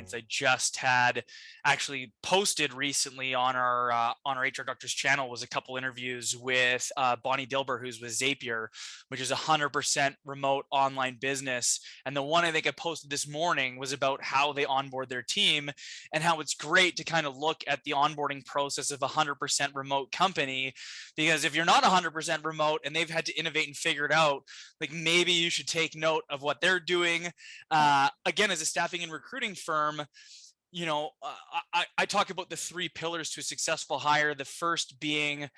clients. I just had actually posted recently on our HR Doctors channel was a couple interviews with Bonnie Dilber, who's with Zapier, which is 100% remote online business. And the one I think I posted this morning was about how they onboard their team and how it's great to kind of look at the onboarding process of a 100% remote company, because if you're not 100% remote and they've had to innovate and figure it out, like maybe you should take note of what they're doing. Again, as a staffing and recruiting firm, I talk about the three pillars to a successful hire. The first being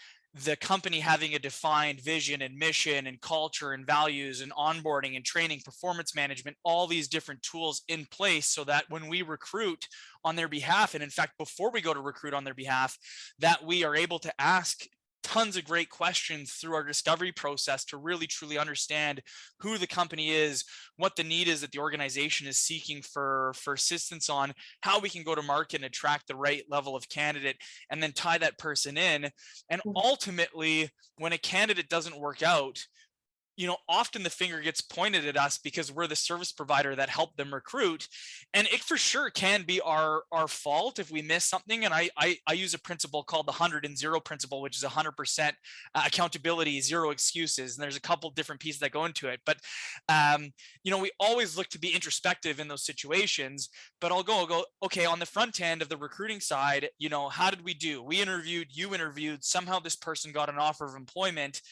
the company having a defined vision and mission and culture and values and onboarding and training, performance management, all these different tools in place so that when we recruit on their behalf, and in fact, before we go to recruit on their behalf, that we are able to ask tons of great questions through our discovery process to really truly understand who the company is, what the need is that the organization is seeking for assistance on, how we can go to market and attract the right level of candidate, and then tie that person in. And ultimately, when a candidate doesn't work out, often the finger gets pointed at us because we're the service provider that helped them recruit. And it for sure can be our fault if we miss something. And I use a principle called the 100 and 0 principle, which is 100% accountability, 0 excuses. And there's a couple different pieces that go into it. But, we always look to be introspective in those situations. But I'll go, okay, on the front end of the recruiting side, how did we do? We interviewed, you interviewed, somehow this person got an offer of employment.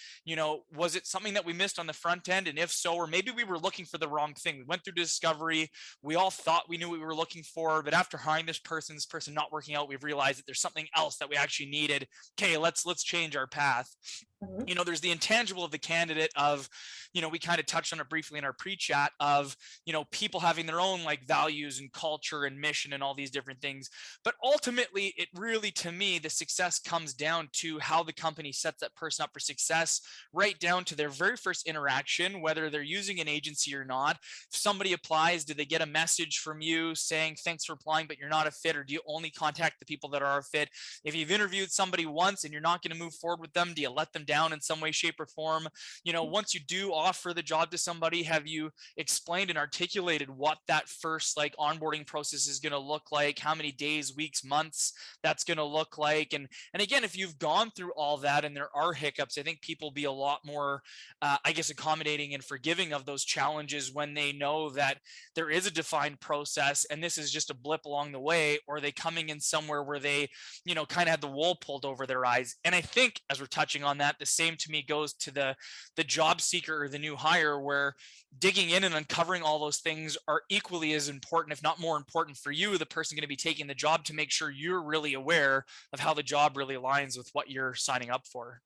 Was it something that we missed on the front end? And if so, or maybe we were looking for the wrong thing. We went through discovery. We all thought we knew what we were looking for, but after hiring this person not working out, we've realized that there's something else that we actually needed. Okay, let's change our path. There's the intangible of the candidate of, we kind of touched on it briefly in our pre-chat of, people having their own like values and culture and mission and all these different things. But ultimately, it really, to me, the success comes down to how the company sets that person up for success, right down to their very first interaction, whether they're using an agency or not. If somebody applies, do they get a message from you saying, thanks for applying, but you're not a fit? Or do you only contact the people that are a fit? If you've interviewed somebody once and you're not going to move forward with them, do you let them down in some way, shape, or form? Once you do offer the job to somebody, have you explained and articulated what that first like onboarding process is going to look like, how many days, weeks, months that's going to look like? And again, if you've gone through all that and there are hiccups, I think people be a lot more, accommodating and forgiving of those challenges when they know that there is a defined process and this is just a blip along the way, or are they coming in somewhere where they, kind of had the wool pulled over their eyes. And I think as we're touching on that, the same to me goes to the job seeker or the new hire, where digging in and uncovering all those things are equally as important, if not more important for you, the person going to be taking the job, to make sure you're really aware of how the job really aligns with what you're signing up for.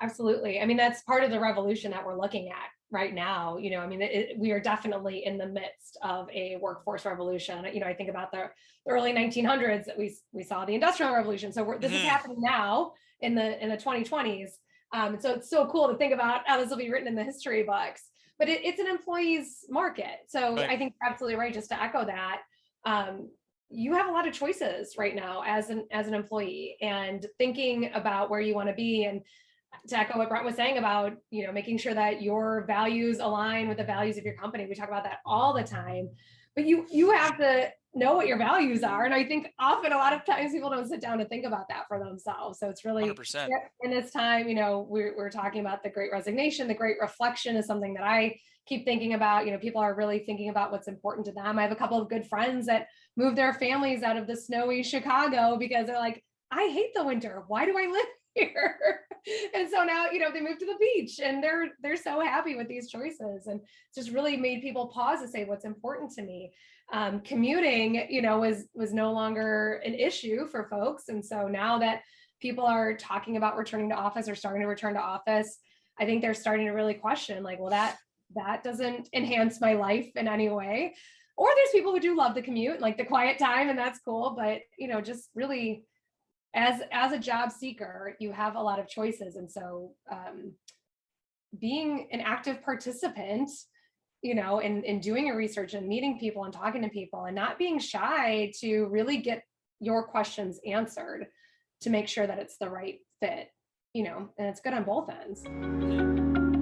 Absolutely. I mean, that's part of the revolution that we're looking at right now. We are definitely in the midst of a workforce revolution. I think about the early 1900s that we saw the Industrial Revolution. So this is happening now in the 2020s. So it's so cool to think about how this will be written in the history books. But it's an employee's market. So right. I think you're absolutely right. Just to echo that, you have a lot of choices right now as an employee, and thinking about where you want to be. And to echo what Brent was saying about, making sure that your values align with the values of your company. We talk about that all the time, but you have to know what your values are. And I think often a lot of times people don't sit down and think about that for themselves. So it's really 100%. In this time, we're talking about the great resignation. The great reflection is something that I keep thinking about. People are really thinking about what's important to them. I have a couple of good friends that moved their families out of the snowy Chicago because they're like, I hate the winter. Why do I live here? And so now, they moved to the beach and they're so happy with these choices. And just really made people pause to say, what's important to me? Commuting, was no longer an issue for folks. And so now that people are talking about returning to office or starting to return to office, I think they're starting to really question, like, well, that doesn't enhance my life in any way. Or there's people who do love the commute, like the quiet time, and that's cool. But, just really, as a job seeker, you have a lot of choices. And so being an active participant, in doing your research and meeting people and talking to people and not being shy to really get your questions answered to make sure that it's the right fit, and it's good on both ends.